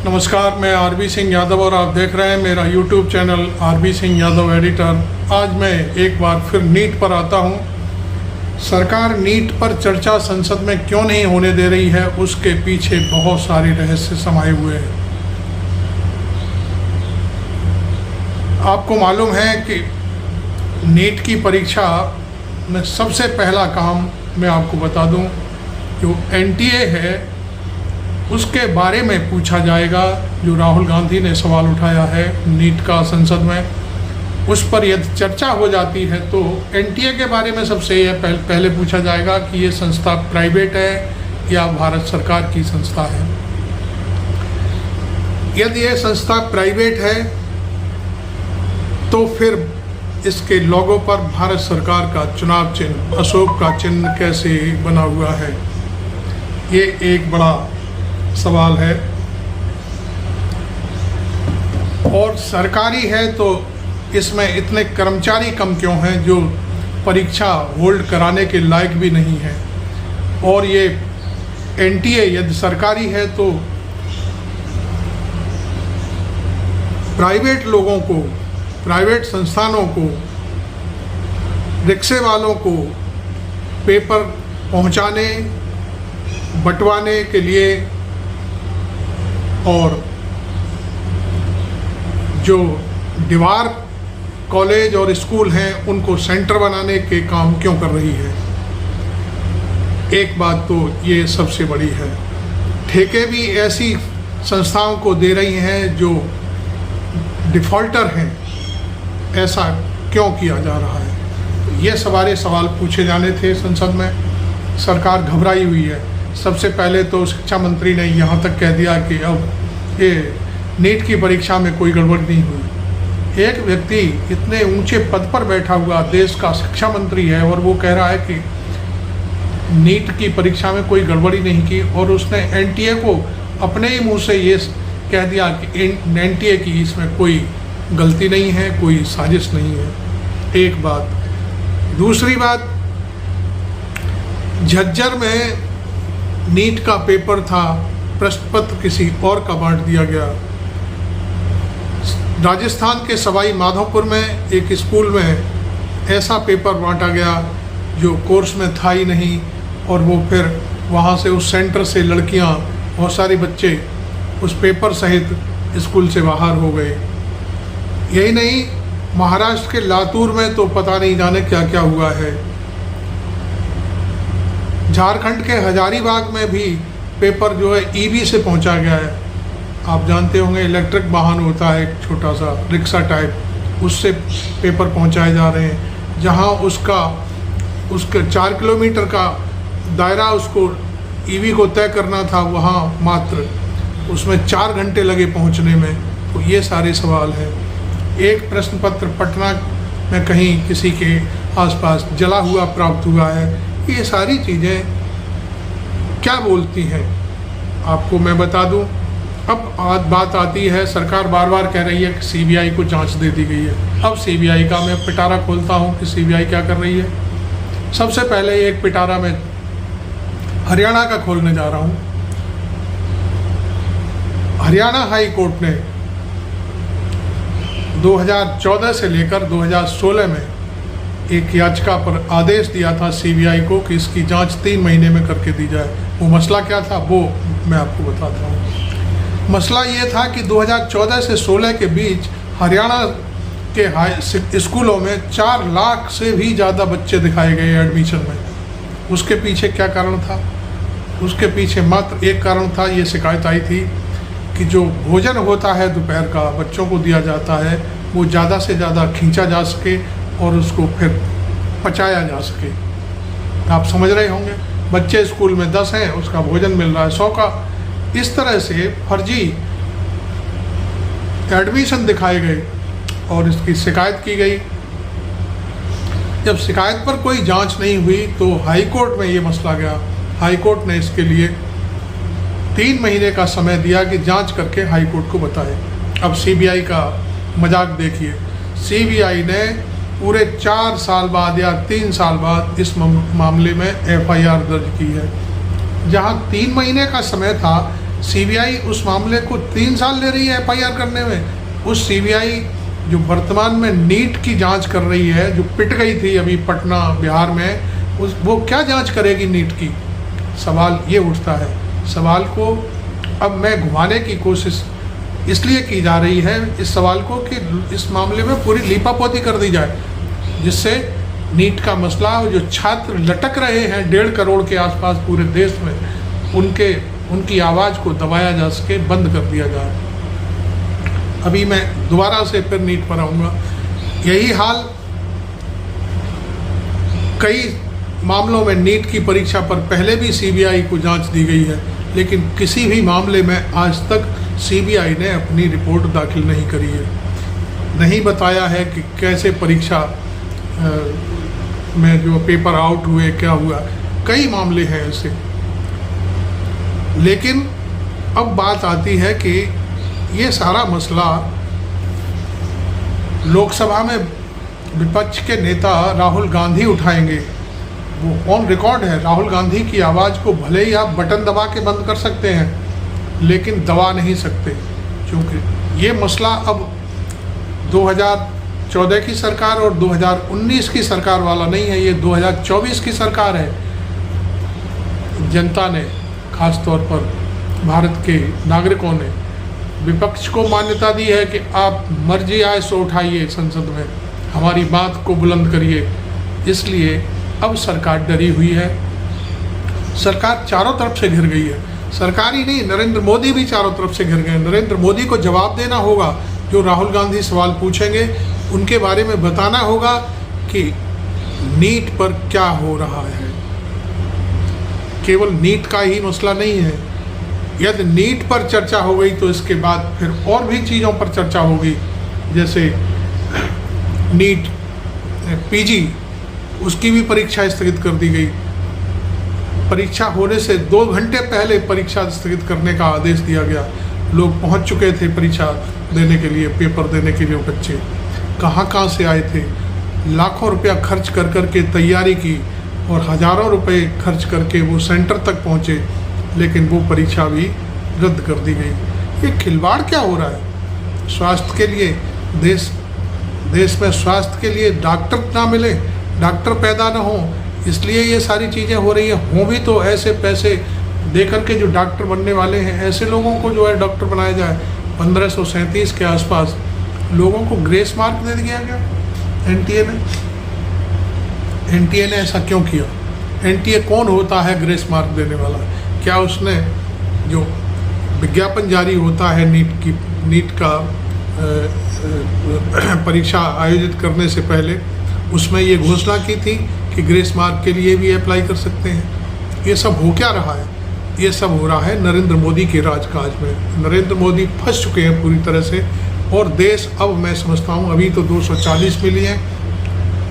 नमस्कार, मैं आरबी सिंह यादव और आप देख रहे हैं मेरा YouTube channel RB Singh Yadav editor. आज मैं एक बार फिर नीट पर आता हूं। सरकार नीट पर चर्चा संसद में क्यों नहीं होने दे रही है, उसके पीछे बहुत सारे रहस्य समाये हुए हैं। आपको मालूम है कि नीट की परीक्षा में सबसे पहला काम मैं आपको बता दूं, जो एनटीए है उसके बारे में पूछा जाएगा। जो राहुल गांधी ने सवाल उठाया है नीट का संसद में, उस पर यदि चर्चा हो जाती है तो एनटीए के बारे में सबसे यह पहले पूछा जाएगा कि ये संस्था प्राइवेट है या भारत सरकार की संस्था है। यदि ये संस्था प्राइवेट है तो फिर इसके लोगो पर भारत सरकार का चुनाव चिन्ह अशोक का चिन्ह कैसे बना हुआ है, ये एक बड़ा सवाल है। और सरकारी है तो इसमें इतने कर्मचारी कम क्यों हैं जो परीक्षा होल्ड कराने के लायक भी नहीं है। और ये एनटीए यदि सरकारी है तो प्राइवेट लोगों को, प्राइवेट संस्थानों को, रिक्शे वालों को पेपर पहुंचाने, बंटवाने के लिए और जो दीवार कॉलेज और स्कूल हैं उनको सेंटर बनाने के काम क्यों कर रही है। एक बात तो ये सबसे बड़ी है, ठेके भी ऐसी संस्थाओं को दे रही हैं जो डिफ़ॉल्टर हैं। ऐसा क्यों किया जा रहा है, ये सारे सवाल पूछे जाने थे संसद में। सरकार घबराई हुई है। सबसे पहले तो शिक्षा मंत्री ने यहाँ तक कह दिया कि अब ये नीट की परीक्षा में कोई गड़बड़ नहीं हुई। एक व्यक्ति इतने ऊंचे पद पर बैठा हुआ देश का शिक्षा मंत्री है और वो कह रहा है कि नीट की परीक्षा में कोई गड़बड़ी नहीं की, और उसने एनटीए को अपने ही मुंह से ये कह दिया कि एनटीए की इसमें कोई गलती नहीं है, कोई साजिश नहीं है। एक बात। दूसरी बात, झज्जर में नीट का पेपर था, प्रश्न पत्र किसी और का बांट दिया गया। राजस्थान के सवाई माधोपुर में एक स्कूल में ऐसा पेपर बांटा गया जो कोर्स में था ही नहीं, और वो फिर वहाँ से उस सेंटर से लड़कियाँ, बहुत सारे बच्चे उस पेपर सहित स्कूल से बाहर हो गए। यही नहीं, महाराष्ट्र के लातूर में तो पता नहीं जाने क्या क्या हुआ है। झारखंड के हजारीबाग में भी पेपर जो है ईवी से पहुंचा गया है। आप जानते होंगे इलेक्ट्रिक वाहन होता है एक छोटा सा रिक्शा टाइप, उससे पेपर पहुंचाए जा रहे हैं। जहां उसके 4 किलोमीटर का दायरा उसको ईवी को तय करना था, वहां मात्र उसमें 4 घंटे लगे पहुंचने में। तो ये सारे सवाल हैं। एक प्रश्न पत्र पटना में कहीं किसी के आसपास जला हुआ प्राप्त हुआ है। ये सारी चीज़ें क्या बोलती हैं आपको मैं बता दूं। अब आज बात आती है, सरकार बार बार कह रही है कि सीबीआई को जांच दे दी गई है। अब सीबीआई का मैं पिटारा खोलता हूं कि सीबीआई क्या कर रही है। सबसे पहले एक पिटारा मैं हरियाणा का खोलने जा रहा हूं। हरियाणा हाई कोर्ट ने 2014 से लेकर 2016 में एक याचिका पर आदेश दिया था सीबीआई को कि इसकी जांच 3 महीने में करके दी जाए। वो मसला क्या था वो मैं आपको बताता हूँ। मसला ये था कि 2014 से 16 के बीच हरियाणा के स्कूलों में 4 लाख से भी ज़्यादा बच्चे दिखाए गए एडमिशन में। उसके पीछे क्या कारण था? उसके पीछे मात्र एक कारण था, ये शिकायत आई थी कि जो भोजन होता है दोपहर का बच्चों को दिया जाता है, वो ज़्यादा से ज़्यादा खींचा जा सके और उसको फिर पचाया जा सके। आप समझ रहे होंगे, बच्चे स्कूल में 10 हैं, उसका भोजन मिल रहा है 100 का। इस तरह से फर्जी एडमिशन दिखाए गए और इसकी शिकायत की गई। जब शिकायत पर कोई जांच नहीं हुई तो हाई कोर्ट में ये मसला गया। हाई कोर्ट ने इसके लिए 3 महीने का समय दिया कि जांच करके हाई कोर्ट को बताए। अब सीबीआई का मजाक देखिए। सीबीआई ने पूरे 4 साल बाद या 3 साल बाद इस मामले में एफआईआर दर्ज की है। जहां 3 महीने का समय था, सीबीआई उस मामले को 3 साल ले रही है एफआईआर करने में। उस सीबीआई जो वर्तमान में नीट की जांच कर रही है, जो पिट गई थी अभी पटना बिहार में, वो क्या जांच करेगी नीट की? सवाल ये उठता है। सवाल को अब मैं घुमाने की कोशिश इसलिए की जा रही है इस सवाल को कि इस मामले में पूरी लीपापोती कर दी जाए, जिससे नीट का मसला और जो छात्र लटक रहे हैं 1.5 करोड़ के आसपास पूरे देश में, उनकी आवाज़ को दबाया जा सके, बंद कर दिया जाए। अभी मैं दोबारा से फिर नीट पर आऊँगा। यही हाल कई मामलों में नीट की परीक्षा पर पहले भी सीबीआई को जांच दी गई है, लेकिन किसी भी मामले में आज तक सीबीआई ने अपनी रिपोर्ट दाखिल नहीं करी है, नहीं बताया है कि कैसे परीक्षा में जो पेपर आउट हुए, क्या हुआ। कई मामले हैं ऐसे। लेकिन अब बात आती है कि ये सारा मसला लोकसभा में विपक्ष के नेता राहुल गांधी उठाएंगे। वो ऑन रिकॉर्ड है। राहुल गांधी की आवाज़ को भले ही आप बटन दबा के बंद कर सकते हैं, लेकिन दबा नहीं सकते, क्योंकि ये मसला अब 2014 की सरकार और 2019 की सरकार वाला नहीं है, ये 2024 की सरकार है। जनता ने, खास तौर पर भारत के नागरिकों ने विपक्ष को मान्यता दी है कि आप मर्जी आए सो उठाइए, संसद में हमारी बात को बुलंद करिए। इसलिए अब सरकार डरी हुई है। सरकार चारों तरफ से घिर गई है। सरकार ही नहीं, नरेंद्र मोदी भी चारों तरफ से घिर गए। नरेंद्र मोदी को जवाब देना होगा। जो राहुल गांधी सवाल पूछेंगे उनके बारे में बताना होगा कि नीट पर क्या हो रहा है। केवल नीट का ही मसला नहीं है। यदि नीट पर चर्चा हो गई तो इसके बाद फिर और भी चीज़ों पर चर्चा होगी, जैसे नीट पीजी, उसकी भी परीक्षा स्थगित कर दी गई। परीक्षा होने से 2 घंटे पहले परीक्षा स्थगित करने का आदेश दिया गया। लोग पहुंच चुके थे परीक्षा देने के लिए, पेपर देने के लिए। बच्चे कहाँ से आए थे, लाखों रुपया खर्च कर के तैयारी की और हज़ारों रुपए खर्च करके वो सेंटर तक पहुँचे, लेकिन वो परीक्षा भी रद्द कर दी गई। ये खिलवाड़ क्या हो रहा है? स्वास्थ्य के लिए देश में स्वास्थ्य के लिए डॉक्टर ना मिले, डॉक्टर पैदा ना हो, इसलिए ये सारी चीज़ें हो रही हैं। हों भी तो ऐसे पैसे दे करके जो डॉक्टर बनने वाले हैं, ऐसे लोगों को जो है डॉक्टर बनाया जाए। 1537 के आसपास लोगों को ग्रेस मार्क दे दिया गया एनटीए ने ऐसा क्यों किया? एनटीए कौन होता है ग्रेस मार्क देने वाला? क्या उसने जो विज्ञापन जारी होता है नीट का परीक्षा आयोजित करने से पहले, उसमें ये घोषणा की थी कि ग्रेस मार्क के लिए भी अप्लाई कर सकते हैं? ये सब हो क्या रहा है? ये सब हो रहा है नरेंद्र मोदी के राजकाज में। नरेंद्र मोदी फंस चुके हैं पूरी तरह से। और देश, अब मैं समझता हूँ, अभी तो 240 मिली हैं।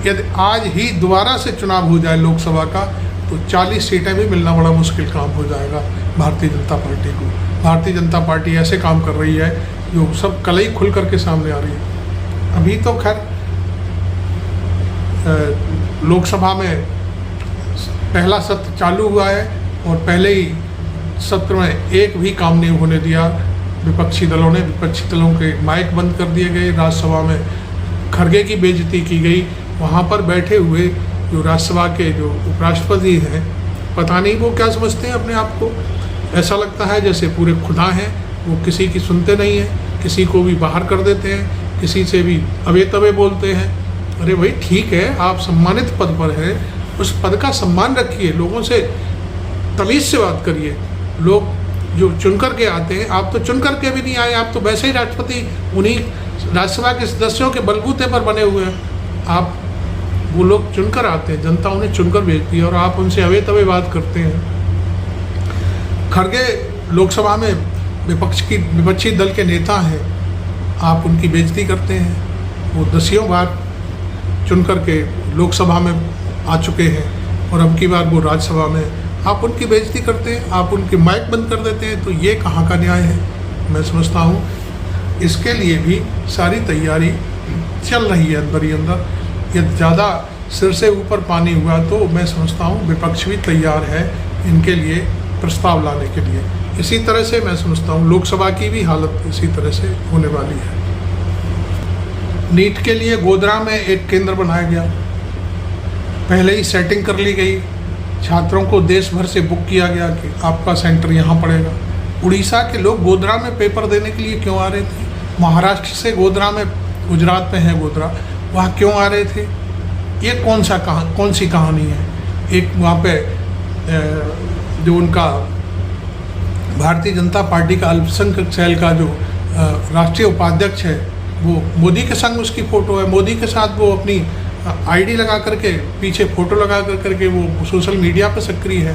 यदि आज ही दोबारा से चुनाव हो जाए लोकसभा का, तो 40 सीटें भी मिलना बड़ा मुश्किल काम हो जाएगा भारतीय जनता पार्टी को। भारतीय जनता पार्टी ऐसे काम कर रही है जो सब कल ही खुल करके सामने आ रही है। अभी तो खैर लोकसभा में पहला सत्र चालू हुआ है और पहले ही सत्र में एक भी काम नहीं होने दिया विपक्षी दलों ने। विपक्षी दलों के माइक बंद कर दिए गए। राज्यसभा में खड़गे की बेइज्जती की गई। वहाँ पर बैठे हुए जो राज्यसभा के जो उपराष्ट्रपति हैं, पता नहीं वो क्या समझते हैं अपने आप को। ऐसा लगता है जैसे पूरे खुदा हैं। वो किसी की सुनते नहीं हैं, किसी को भी बाहर कर देते हैं, किसी से भी अबे तबे बोलते हैं। अरे भाई ठीक है, आप सम्मानित पद पर हैं, उस पद का सम्मान रखिए, लोगों से तमीज़ से बात करिए। लोग जो चुन कर के आते हैं, आप तो चुन कर के भी नहीं आए, आप तो वैसे ही राष्ट्रपति उन्हीं राज्यसभा के सदस्यों के बलबूते पर बने हुए हैं। आप, वो लोग चुनकर आते हैं, जनता उन्हें चुनकर भेजती है और आप उनसे अवे तवे बात करते हैं। खड़गे लोकसभा में विपक्षी दल के नेता हैं, आप उनकी बेइज्जती करते हैं। वो 10 बार चुन करके लोकसभा में आ चुके हैं और अब की बार वो राज्यसभा में, आप उनकी बेइज्जती करते हैं, आप उनके माइक बंद कर देते हैं। तो ये कहाँ का न्याय है? मैं समझता हूँ इसके लिए भी सारी तैयारी चल रही है अंदर ही अंदर। यदि ज़्यादा सिर से ऊपर पानी हुआ तो मैं समझता हूँ विपक्ष भी तैयार है इनके लिए प्रस्ताव लाने के लिए। इसी तरह से मैं समझता हूँ लोकसभा की भी हालत इसी तरह से होने वाली है। नीट के लिए गोधरा में एक केंद्र बनाया गया, पहले ही सेटिंग कर ली गई, छात्रों को देश भर से बुक किया गया कि आपका सेंटर यहाँ पड़ेगा। उड़ीसा के लोग गोधरा में पेपर देने के लिए क्यों आ रहे थे? महाराष्ट्र से गोधरा में, गुजरात में है गोधरा, वहाँ क्यों आ रहे थे? ये कौन सी कहानी है? एक वहाँ पे जो उनका भारतीय जनता पार्टी का अल्पसंख्यक सेल का जो राष्ट्रीय उपाध्यक्ष है, वो मोदी के संग उसकी फ़ोटो है, मोदी के साथ वो अपनी आईडी लगा करके, पीछे फ़ोटो लगा करके वो सोशल मीडिया पर सक्रिय है।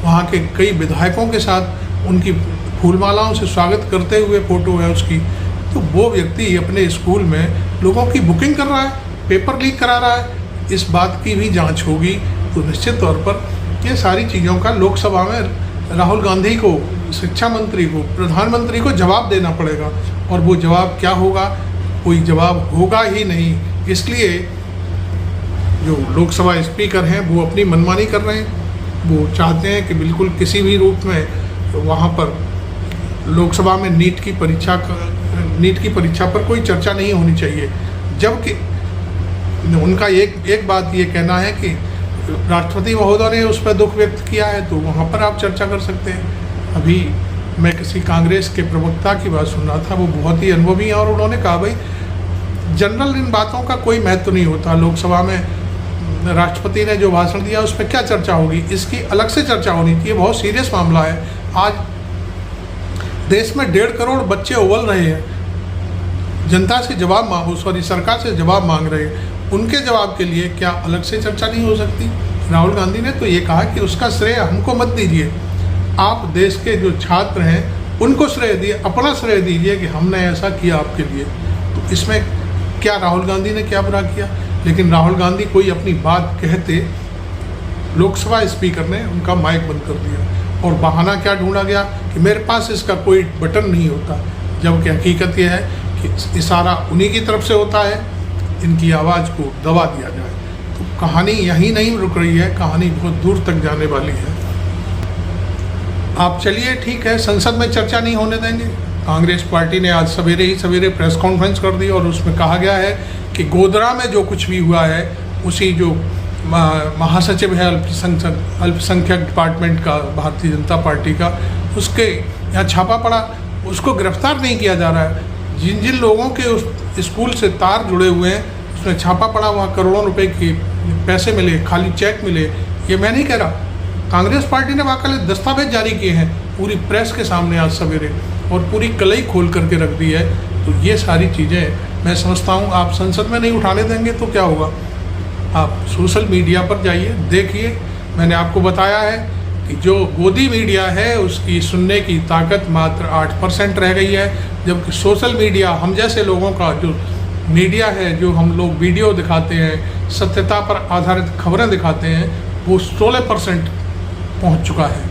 वहाँ के कई विधायकों के साथ उनकी फूलमालाओं से स्वागत करते हुए फ़ोटो है उसकी। तो वो व्यक्ति अपने स्कूल में लोगों की बुकिंग कर रहा है, पेपर लीक करा रहा है। इस बात की भी जांच होगी तो निश्चित तौर पर ये सारी चीज़ों का लोकसभा में राहुल गांधी को, शिक्षा मंत्री को, प्रधानमंत्री को जवाब देना पड़ेगा। और वो जवाब क्या होगा? कोई जवाब होगा ही नहीं। इसलिए जो लोकसभा स्पीकर हैं वो अपनी मनमानी कर रहे हैं। वो चाहते हैं कि बिल्कुल किसी भी रूप में वहाँ पर लोकसभा में नीट की परीक्षा पर कोई चर्चा नहीं होनी चाहिए। जबकि उनका एक बात ये कहना है कि राष्ट्रपति महोदय ने उस पर दुख व्यक्त किया है, तो वहाँ पर आप चर्चा कर सकते हैं। अभी मैं किसी कांग्रेस के प्रवक्ता की बात सुन रहा था, वो बहुत ही अनुभवी हैं और उन्होंने कहा भाई जनरल इन बातों का कोई महत्व नहीं होता। लोकसभा में राष्ट्रपति ने जो भाषण दिया उस पर क्या चर्चा होगी? इसकी अलग से चर्चा होनी चाहिए। बहुत सीरियस मामला है। आज देश में 1.5 करोड़ बच्चे उबल रहे हैं, जनता से जवाब सरकार से जवाब मांग रहे हैं। उनके जवाब के लिए क्या अलग से चर्चा नहीं हो सकती? राहुल गांधी ने तो ये कहा कि उसका श्रेय हमको मत दीजिए, आप देश के जो छात्र हैं उनको श्रेय दिए, अपना श्रेय दीजिए कि हमने ऐसा किया आपके लिए। तो इसमें क्या राहुल गांधी ने क्या बुरा किया? लेकिन राहुल गांधी कोई अपनी बात कहते, लोकसभा स्पीकर ने उनका माइक बंद कर दिया और बहाना क्या ढूंढा गया कि मेरे पास इसका कोई बटन नहीं होता। जबकि हकीकत यह है कि इशारा उन्हीं की तरफ से होता है, इनकी आवाज़ को दबा दिया जाए। तो कहानी यहीं नहीं रुक रही है, कहानी बहुत दूर तक जाने वाली है। आप चलिए ठीक है, संसद में चर्चा नहीं होने देंगे। कांग्रेस पार्टी ने आज सवेरे प्रेस कॉन्फ्रेंस कर दी और उसमें कहा गया है कि गोधरा में जो कुछ भी हुआ है, उसी जो महासचिव है अल्पसंख्यक डिपार्टमेंट का भारतीय जनता पार्टी का, उसके यहाँ छापा पड़ा, उसको गिरफ्तार नहीं किया जा रहा है। जिन जिन लोगों के उस स्कूल से तार जुड़े हुए हैं उसमें छापा पड़ा, वहाँ करोड़ों रुपए के पैसे मिले, खाली चेक मिले। ये मैं नहीं कह रहा, कांग्रेस पार्टी ने बाकायदे दस्तावेज जारी किए हैं पूरी प्रेस के सामने आज सवेरे, और पूरी कलई खोल करके रख दी है। तो ये सारी चीज़ें मैं समझता हूँ आप संसद में नहीं उठाने देंगे तो क्या होगा? आप सोशल मीडिया पर जाइए, देखिए। मैंने आपको बताया है कि जो गोदी मीडिया है उसकी सुनने की ताकत मात्र 8% रह गई है, जबकि सोशल मीडिया, हम जैसे लोगों का जो मीडिया है, जो हम लोग वीडियो दिखाते हैं, सत्यता पर आधारित खबरें दिखाते हैं, वो 16% पहुंच चुका है।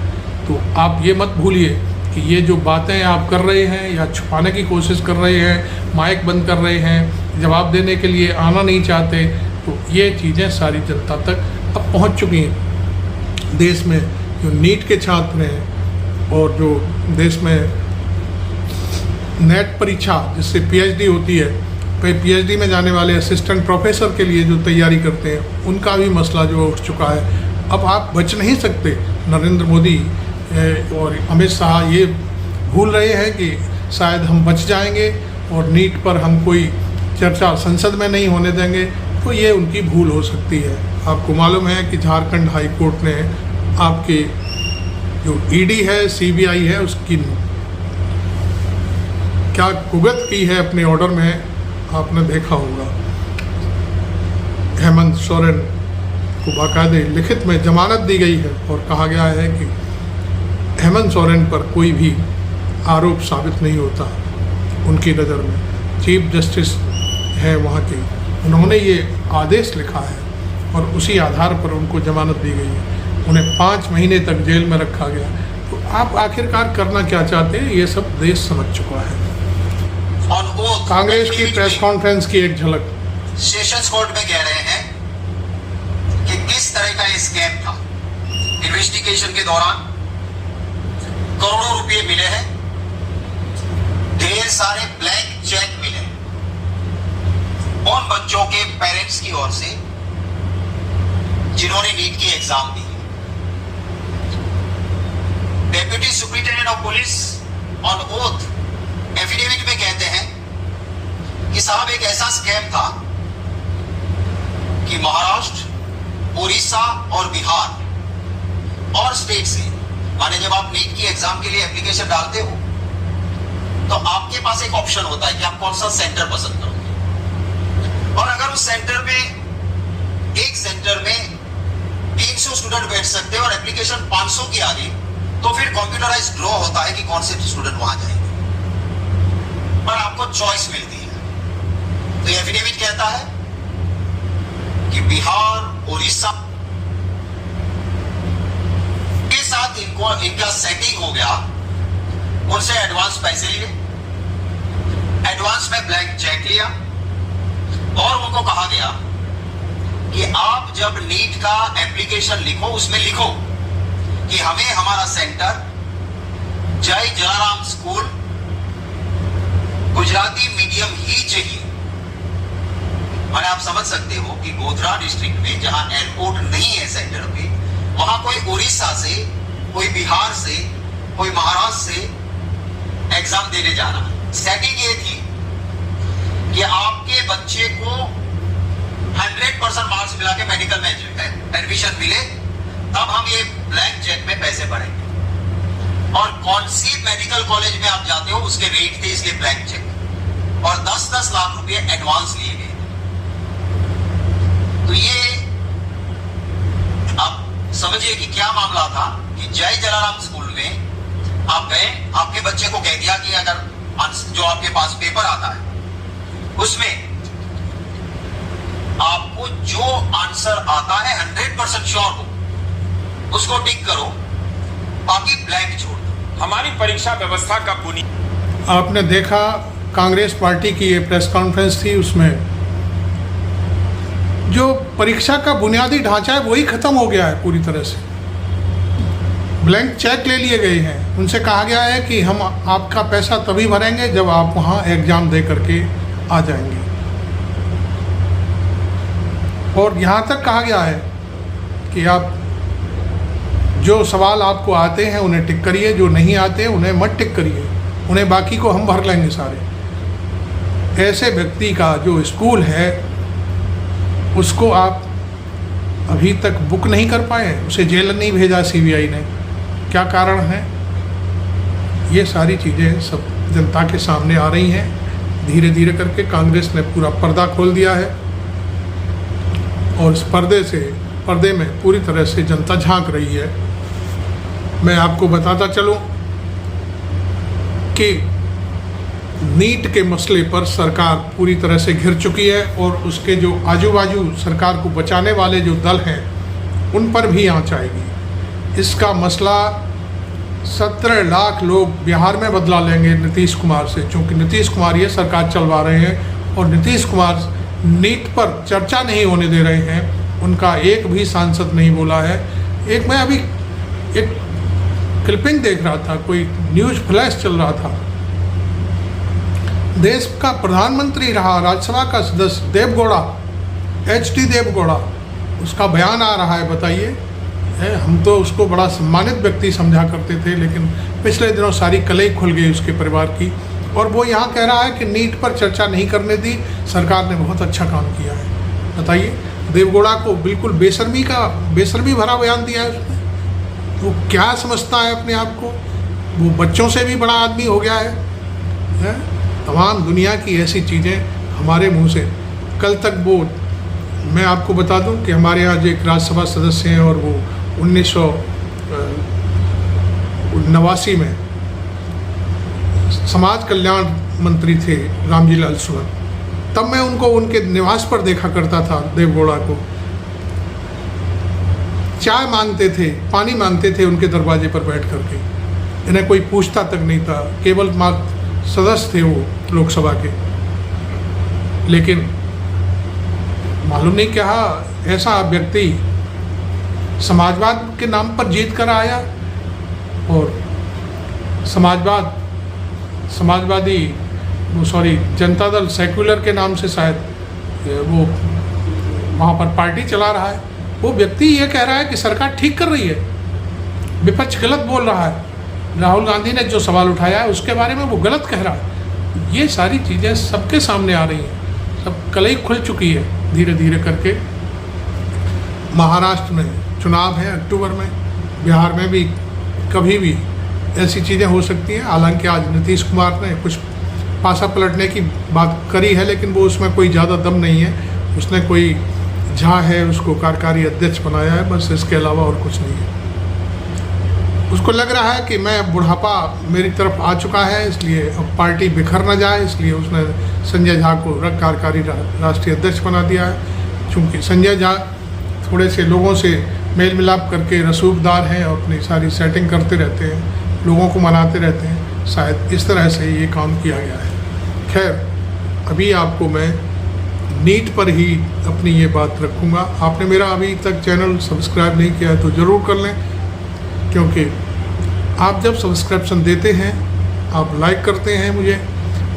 तो आप ये मत भूलिए कि ये जो बातें आप कर रहे हैं या छुपाने की कोशिश कर रहे हैं, माइक बंद कर रहे हैं, जवाब देने के लिए आना नहीं चाहते, तो ये चीज़ें सारी जनता तक अब पहुंच चुकी हैं। देश में जो नीट के छात्र हैं और जो देश में नेट परीक्षा जिससे पीएचडी होती है, पीएचडी में जाने वाले असिस्टेंट प्रोफेसर के लिए जो तैयारी करते हैं, उनका भी मसला जो उठ चुका है। अब आप बच नहीं सकते। नरेंद्र मोदी और अमित शाह ये भूल रहे हैं कि शायद हम बच जाएंगे और नीट पर हम कोई चर्चा संसद में नहीं होने देंगे, तो ये उनकी भूल हो सकती है। आपको मालूम है कि झारखंड हाई कोर्ट ने आपके जो ईडी है, सीबीआई है, उसकी क्या कुगत की है अपने ऑर्डर में, आपने देखा होगा। हेमंत सोरेन को बाकायदे लिखित में जमानत दी गई है और कहा गया है कि हेमंत सोरेन पर कोई भी आरोप साबित नहीं होता उनकी नज़र में। चीफ जस्टिस है वहाँ के, उन्होंने ये आदेश लिखा है और उसी आधार पर उनको जमानत दी गई है। उन्हें 5 महीने तक जेल में रखा गया। तो आप आखिरकार करना क्या चाहते हैं, ये सब देश समझ चुका है। कांग्रेस की प्रेस कॉन्फ्रेंस की एक झलक। सेशंस कोर्ट में कह रहे हैं कि किस तरह का स्कैम था। इन्वेस्टिगेशन के दौरान करोड़ों रुपए मिले हैं, ढेर सारे ब्लैंक चेक मिले हैं उन बच्चों के पेरेंट्स की ओर से जिन्होंने नीट की exam the. Deputy superintendent of police on oath affidavit में कहते हैं कि साहब एक ऐसा स्कैम था कि महाराष्ट्र, उड़ीसा और बिहार और स्टेट से, माने जब आप नीट की एग्जाम के लिए एप्लीकेशन डालते हो तो आपके पास एक ऑप्शन होता है कि आप कौन सा सेंटर पसंद करोगे, और अगर उस सेंटर में, एक सेंटर में 300 स्टूडेंट बैठ सकते हैं और एप्लीकेशन 500 की आ गई, तो फिर कंप्यूटराइज ड्रॉ होता है कि कौन से स्टूडेंट वहां जाएंगे, पर आपको चॉइस मिलती है। तो एफिडेविट कहता है कि बिहार, उड़ीसा के साथ इनका सेटिंग हो गया, उनसे एडवांस पैसे लिए, एडवांस में ब्लैंक चेक लिया और उनको कहा गया कि आप जब नीट का एप्लीकेशन लिखो, उसमें लिखो कि हमें हमारा सेंटर जय जलाराम स्कूल गुजराती मीडियम ही चाहिए। और आप समझ सकते हो कि गोधरा डिस्ट्रिक्ट में जहां एयरपोर्ट नहीं है सेंटर पे, वहां कोई उड़ीसा से, कोई बिहार से, कोई महाराष्ट्र से एग्जाम देने जाना। सेटिंग ये थी कि आपके बच्चे को 100% मार्क्स मिला के मेडिकल में एडमिशन मिले, तब हम ये ब्लैंक चेक में पैसे भरेंगे। और कौन सी मेडिकल कॉलेज में आप जाते हो उसके रेट थे इसलिए ब्लैंक चेक, और 10-10 लाख रुपए एडवांस लिए गए। तो ये आप समझिए कि क्या मामला था कि जय जलाराम स्कूल में आप गए, आपके बच्चे को कह दिया कि अगर जो आपके पास पेपर आता है उसमें आपको जो आंसर आता है 100% श्योर हो, उसको टिक करो, बाकी ब्लैंक छोड़ दो। हमारी परीक्षा व्यवस्था का बुनियाद, आपने देखा कांग्रेस पार्टी की ये प्रेस कॉन्फ्रेंस थी, उसमें जो परीक्षा का बुनियादी ढांचा है वही खत्म हो गया है पूरी तरह से। ब्लैंक चेक ले लिए गए हैं, उनसे कहा गया है कि हम आपका पैसा तभी भरेंगे जब आप वहाँ एग्ज़ाम दे करके आ जाएंगे। और यहाँ तक कहा गया है कि आप जो सवाल आपको आते हैं उन्हें टिक करिए, जो नहीं आते हैं उन्हें मत टिक करिए, उन्हें बाकी को हम भर लेंगे सारे। ऐसे व्यक्ति का जो स्कूल है उसको आप अभी तक बुक नहीं कर पाए, उसे जेल नहीं भेजा सीबीआई ने, क्या कारण है? ये सारी चीज़ें सब जनता के सामने आ रही हैं। धीरे धीरे करके कांग्रेस ने पूरा पर्दा खोल दिया है और इस पर्दे में पूरी तरह से जनता झांक रही है। मैं आपको बताता चलूं कि नीट के मसले पर सरकार पूरी तरह से घिर चुकी है और उसके जो आजू बाजू सरकार को बचाने वाले जो दल हैं उन पर भी आंच आएगी। इसका मसला 17 लाख लोग बिहार में बदला लेंगे नीतीश कुमार से, क्योंकि नीतीश कुमार ये सरकार चलवा रहे हैं और नीतीश कुमार नीट पर चर्चा नहीं होने दे रहे हैं। उनका एक भी सांसद नहीं बोला है। मैं अभी एक क्लिपिंग देख रहा था, कोई न्यूज़ फ्लैश चल रहा था, देश का प्रधानमंत्री रहा, राज्यसभा का सदस्य देवगौड़ा, HD देवगौड़ा, उसका बयान आ रहा है। बताइए, हम तो उसको बड़ा सम्मानित व्यक्ति समझा करते थे, लेकिन पिछले दिनों सारी कलई खुल गई उसके परिवार की, और वो यहाँ कह रहा है कि नीट पर चर्चा नहीं करने दी, सरकार ने बहुत अच्छा काम किया है। बताइए, देवगौड़ा को बिल्कुल बेशर्मी भरा बयान दिया है उसने। वो क्या समझता है अपने आप को? वो बच्चों से भी बड़ा आदमी हो गया है? तमाम दुनिया की ऐसी चीज़ें हमारे मुंह से। कल तक वो, मैं आपको बता दूं कि हमारे यहाँ जो एक राज्यसभा सदस्य हैं और वो 1989 में समाज कल्याण मंत्री थे, रामजी लाल सुमन। तब मैं उनको उनके निवास पर देखा करता था, देवगौड़ा को। चाय मांगते थे, पानी मांगते थे उनके दरवाजे पर बैठ करके, इन्हें कोई पूछता तक नहीं था। केवल मात्र सदस्य थे वो लोकसभा के, लेकिन मालूम नहीं क्या ऐसा व्यक्ति समाजवाद के नाम पर जीत कर आया और समाजवादी जनता दल सेक्युलर के नाम से शायद वो वहाँ पर पार्टी चला रहा है। वो व्यक्ति ये कह रहा है कि सरकार ठीक कर रही है, विपक्ष गलत बोल रहा है। राहुल गांधी ने जो सवाल उठाया है उसके बारे में वो गलत कह रहा है। ये सारी चीज़ें सबके सामने आ रही हैं, सब कलई खुल चुकी है धीरे धीरे करके। महाराष्ट्र में चुनाव है अक्टूबर में, बिहार में भी कभी भी ऐसी चीज़ें हो सकती हैं। हालांकि आज नीतीश कुमार ने कुछ पासा पलटने की बात करी है, लेकिन वो उसमें कोई ज़्यादा दम नहीं है। उसने कोई झा है उसको कार्यकारी अध्यक्ष बनाया है, बस इसके अलावा और कुछ नहीं है। उसको लग रहा है कि मैं बुढ़ापा मेरी तरफ आ चुका है, इसलिए अब पार्टी बिखर न जाए, इसलिए उसने संजय झा को कार्यकारी राष्ट्रीय अध्यक्ष बना दिया है। चूँकि संजय झा थोड़े से लोगों से मेल मिलाप करके रसूखदार हैं और अपनी सारी सेटिंग करते रहते हैं, लोगों को मनाते रहते हैं, शायद इस तरह से ये काम किया गया है। खैर, अभी आपको मैं नीट पर ही अपनी ये बात रखूँगा। आपने मेरा अभी तक चैनल सब्सक्राइब नहीं किया है तो ज़रूर कर लें, क्योंकि आप जब सब्सक्रिप्शन देते हैं, आप लाइक करते हैं मुझे,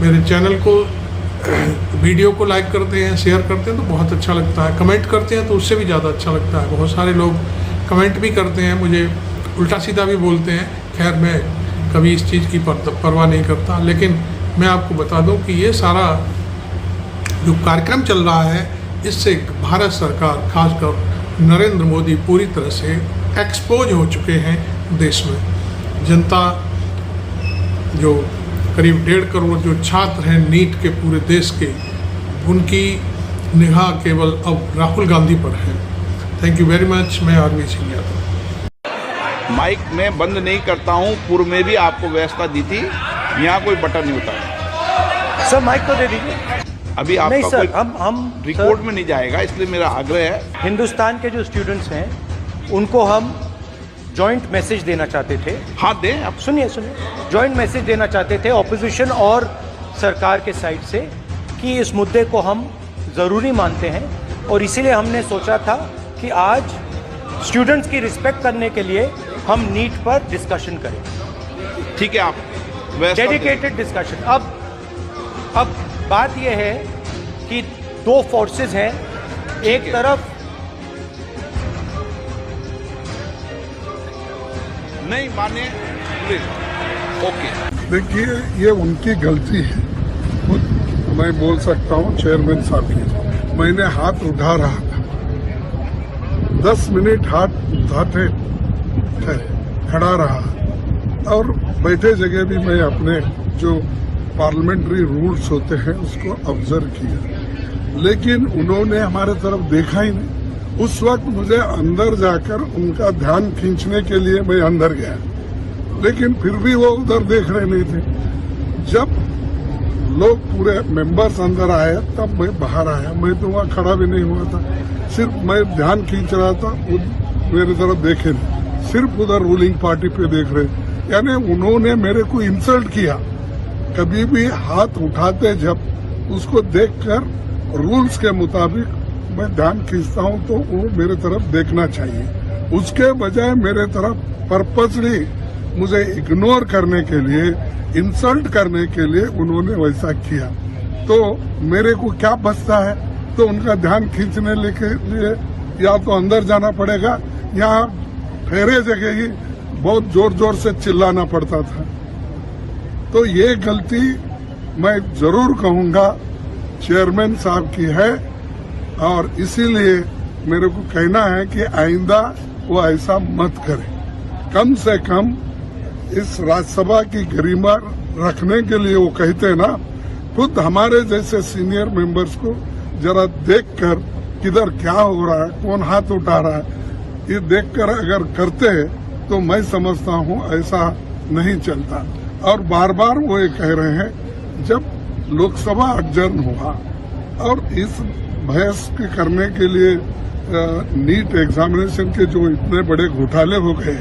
मेरे चैनल को, वीडियो को लाइक करते हैं, शेयर करते हैं तो बहुत अच्छा लगता है। कमेंट करते हैं तो उससे भी ज़्यादा अच्छा लगता है। बहुत सारे लोग कमेंट भी करते हैं, मुझे उल्टा सीधा भी बोलते हैं। खैर, मैं कभी इस चीज़ की परवाह नहीं करता, लेकिन मैं आपको बता दूं कि ये सारा जो कार्यक्रम चल रहा है, इससे भारत सरकार, खासकर नरेंद्र मोदी पूरी तरह से एक्सपोज हो चुके हैं देश में। जनता जो करीब 1.5 करोड़ जो छात्र हैं नीट के पूरे देश के, उनकी निगाह केवल अब राहुल गांधी पर है। Thank you very much. मैं आरवी सिंह यादव। माइक में बंद नहीं करता हूँ, पूर्व में भी आपको व्यवस्था दी थी, यहाँ कोई बटन नहीं होता है। सर माइक तो दे दीजिए। अभी आपका नहीं सर, कोई हम रिकॉर्ड में नहीं जाएगा, इसलिए मेरा आग्रह है। हिंदुस्तान के जो स्टूडेंट्स हैं उनको हम जॉइंट मैसेज देना चाहते थे। हाँ दें आप। सुनिए जॉइंट मैसेज देना चाहते थे ऑपोजिशन और सरकार के साइड से कि इस मुद्दे को हम ज़रूरी मानते हैं, और इसीलिए हमने सोचा था कि आज स्टूडेंट्स की रिस्पेक्ट करने के लिए हम नीट पर डिस्कशन करें। ठीक है, आप डेडिकेटेड डिस्कशन। अब बात यह है कि 2 फोर्सेस हैं, एक तरफ नहीं माने प्लीज। ओके, देखिए, ये उनकी गलती है, खुद मैं बोल सकता हूँ चेयरमैन साहब की। मैंने हाथ उठा रहा था, 10 मिनट हाथ उठाते खड़ा रहा, और बैठे जगह भी मैं अपने जो पार्लियामेंट्री रूल्स होते हैं उसको ऑब्जर्व किया, लेकिन उन्होंने हमारे तरफ देखा ही नहीं। उस वक्त मुझे अंदर जाकर उनका ध्यान खींचने के लिए मैं अंदर गया, लेकिन फिर भी वो उधर देख रहे नहीं थे। जब लोग पूरे मेंबर्स अंदर आए तब मैं बाहर आया। मैं तो वहाँ खड़ा भी नहीं हुआ था, सिर्फ मैं ध्यान खींच रहा था, मेरे तरफ देखे नहीं, सिर्फ उधर रूलिंग पार्टी पे देख रहे। यानी उन्होंने मेरे को इंसल्ट किया। कभी भी हाथ उठाते जब उसको देखकर रूल्स के मुताबिक मैं ध्यान खींचता हूं तो वो मेरे तरफ देखना चाहिए। उसके बजाय मेरे तरफ पर्पसली मुझे इग्नोर करने के लिए, इंसल्ट करने के लिए उन्होंने वैसा किया। तो मेरे को क्या बचता है? तो उनका ध्यान खींचने के लिए या तो अंदर जाना पड़ेगा या ठहरे जगह ही बहुत जोर जोर से चिल्लाना पड़ता था। तो ये गलती मैं जरूर कहूंगा चेयरमैन साहब की है, और इसीलिए मेरे को कहना है कि आइंदा वो ऐसा मत करे। कम से कम इस राज्यसभा की गरिमा रखने के लिए वो कहते हैं ना, खुद हमारे जैसे सीनियर मेंबर्स को जरा देखकर किधर क्या हो रहा है, कौन हाथ उठा रहा है, ये देखकर अगर करते तो मैं समझता हूँ ऐसा नहीं चलता। और बार बार वो ये कह रहे हैं, जब लोकसभा अडजर्न हुआ और इस बहस के करने के लिए नीट एग्जामिनेशन के जो इतने बड़े घोटाले हो गए,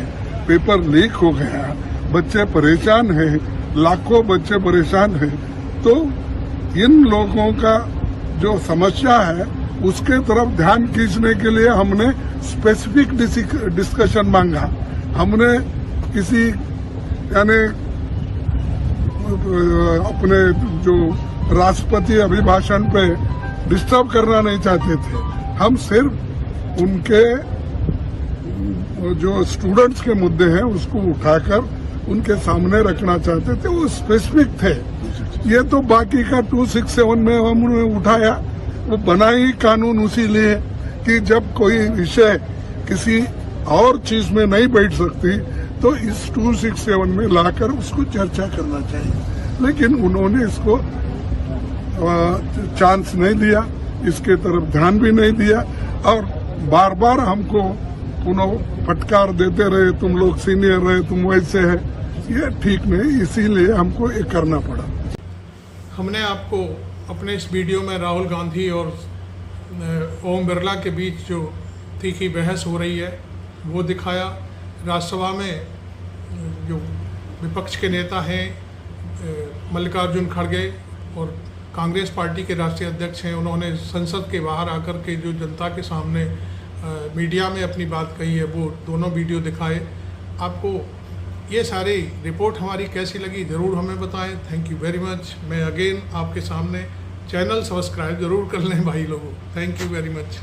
पेपर लीक हो गया, बच्चे परेशान हैं, लाखों बच्चे परेशान हैं, तो इन लोगों का जो समस्या है उसके तरफ ध्यान खींचने के लिए हमने स्पेसिफिक डिस्कशन मांगा। हमने किसी यानी अपने जो राष्ट्रपति अभिभाषण पे डिस्टर्ब करना नहीं चाहते थे। हम सिर्फ उनके जो स्टूडेंट्स के मुद्दे हैं उसको उठाकर उनके सामने रखना चाहते थे, वो स्पेसिफिक थे। ये तो बाकी का 267 में हमने उठाया, वो बना ही कानून उसी लिए कि जब कोई विषय किसी और चीज में नहीं बैठ सकती तो इस 267 में लाकर उसको चर्चा करना चाहिए, लेकिन उन्होंने इसको चांस नहीं दिया, इसके तरफ ध्यान भी नहीं दिया और बार बार हमको पुनः फटकार देते रहे, तुम लोग सीनियर रहे, तुम वैसे है। ये ठीक नहीं, इसीलिए हमको ये करना पड़ा। हमने आपको अपने इस वीडियो में राहुल गांधी और ओम बिरला के बीच जो तीखी बहस हो रही है वो दिखाया। राज्यसभा में जो विपक्ष के नेता हैं मल्लिकार्जुन खड़गे और कांग्रेस पार्टी के राष्ट्रीय अध्यक्ष हैं, उन्होंने संसद के बाहर आकर के जो जनता के सामने मीडिया में अपनी बात कही है वो दोनों वीडियो दिखाए। आपको ये सारी रिपोर्ट हमारी कैसी लगी ज़रूर हमें बताएं। Thank you very much. मैं अगेन आपके सामने चैनल सब्सक्राइब ज़रूर कर लें भाई लोगों। Thank you very much.